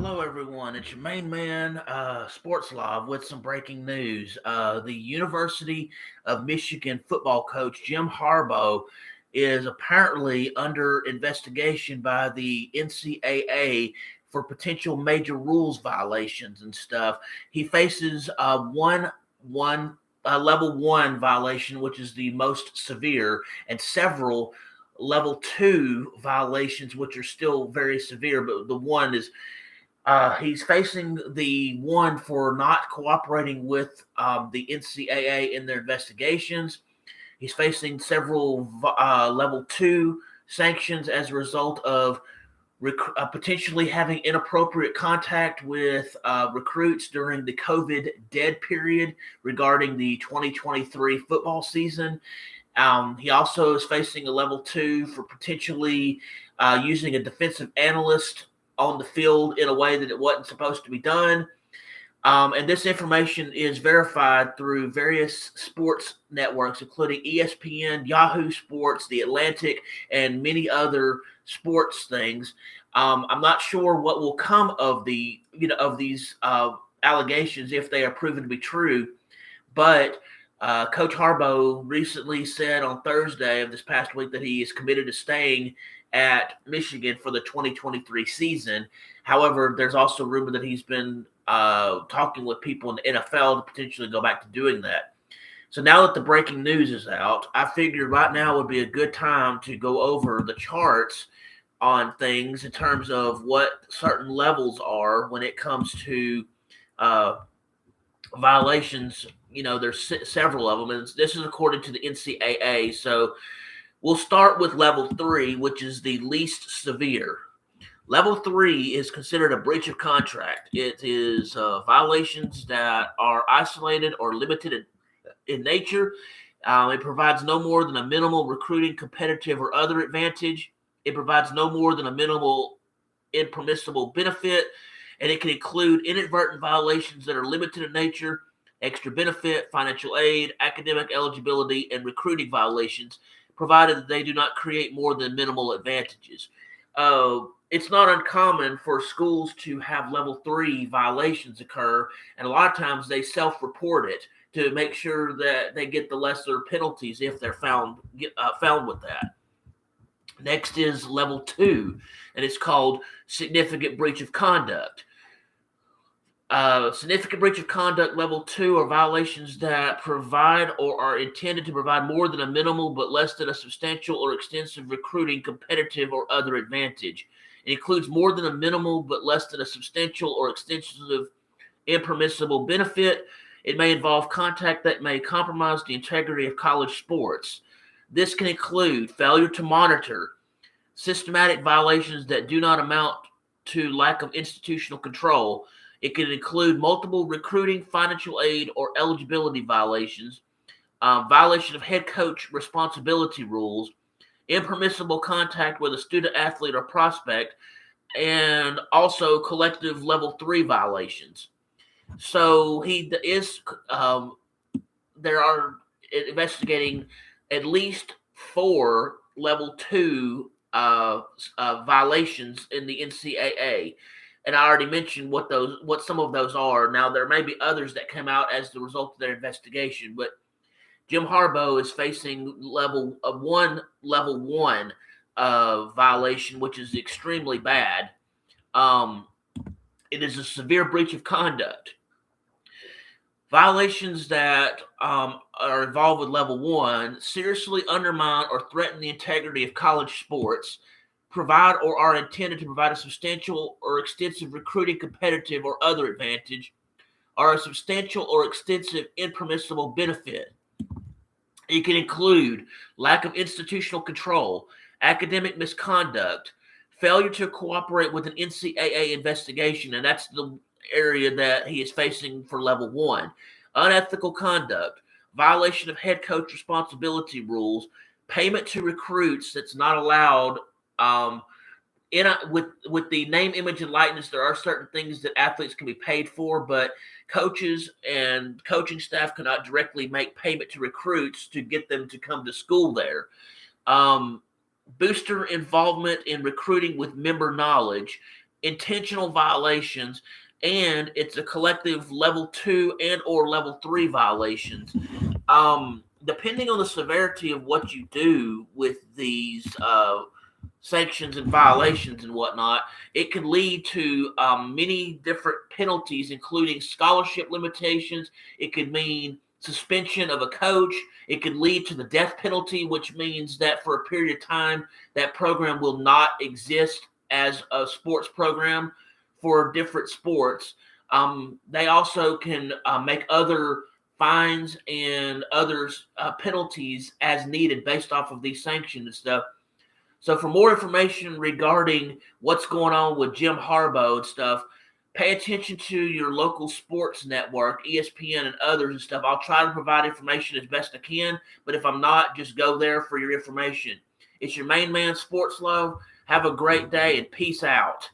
Hello, everyone. It's your main man, Sports Live, with some breaking news. The University of Michigan football coach Jim Harbaugh is apparently under investigation by the NCAA for potential major rules violations and stuff. He faces one level one violation, which is the most severe, and several level two violations, which are still very severe. But the one is he's facing the one for not cooperating with the NCAA in their investigations. He's facing several level two sanctions as a result of potentially having inappropriate contact with recruits during the COVID dead period regarding the 2023 football season. He also is facing a level two for potentially using a defensive analyst on the field in a way that it wasn't supposed to be done. And this information is verified through various sports networks, including ESPN, Yahoo Sports, The Atlantic, and many other sports things. I'm not sure what will come of these allegations if they are proven to be true, but Coach Harbaugh recently said on Thursday of this past week that he is committed to staying at Michigan for the 2023 season. However, there's also rumor that he's been talking with people in the NFL to potentially go back to doing that. So now that the breaking news is out, I figured right now would be a good time to go over the charts on things in terms of what certain levels are when it comes to uh, violations. There's several of them, and this is according to the NCAA. So we'll start with level three, which is the least severe. Level three is considered a breach of contract. It is violations that are isolated or limited in nature. It provides no more than a minimal recruiting, competitive, or other advantage. It provides no more than a minimal impermissible benefit, and it can include inadvertent violations that are limited in nature, extra benefit, financial aid, academic eligibility, and recruiting violations, provided that they do not create more than minimal advantages. It's not uncommon for schools to have level three violations occur, and a lot of times they self-report it to make sure that they get the lesser penalties if they're found with that. Next is level two, and it's called significant breach of conduct. Significant breach of conduct level two are violations that provide or are intended to provide more than a minimal but less than a substantial or extensive recruiting, competitive, or other advantage. It includes more than a minimal but less than a substantial or extensive impermissible benefit. It may involve contact that may compromise the integrity of college sports. This can include failure to monitor, systematic violations that do not amount to lack of institutional control. It can include multiple recruiting, financial aid, or eligibility violations, violation of head coach responsibility rules, impermissible contact with a student athlete or prospect, and also collective level three violations. So he is. There are investigating at least four level two violations in the NCAA, and I already mentioned what some of those are. Now there may be others that come out as the result of their investigation, but Jim Harbaugh is facing level one violation, which is extremely bad. Um, it is a severe breach of conduct. Violations that are involved with level one seriously undermine or threaten the integrity of college sports, provide or are intended to provide a substantial or extensive recruiting, competitive, or other advantage, are a substantial or extensive impermissible benefit. It can include lack of institutional control, academic misconduct, failure to cooperate with an NCAA investigation, and that's the area that he is facing for level one, unethical conduct, violation of head coach responsibility rules, payment to recruits that's not allowed. With the name, image, and likeness, there are certain things that athletes can be paid for, but coaches and coaching staff cannot directly make payment to recruits to get them to come to school there. Um, Booster involvement in recruiting with member knowledge, intentional violations, and it's a collective level 2 and or level 3 violations. Depending on the severity of what you do with these sanctions and violations and whatnot, it could lead to many different penalties, including scholarship limitations. It could mean suspension of a coach. It could lead to the death penalty, which means that for a period of time, that program will not exist as a sports program for different sports. They also can make other fines and others penalties as needed based off of these sanctions and stuff. So for more information regarding what's going on with Jim Harbaugh and stuff, pay attention to your local sports network, ESPN and others and stuff. I'll try to provide information as best I can, but if I'm not, just go there for your information. It's your main man, Sports Love. Have a great day and peace out.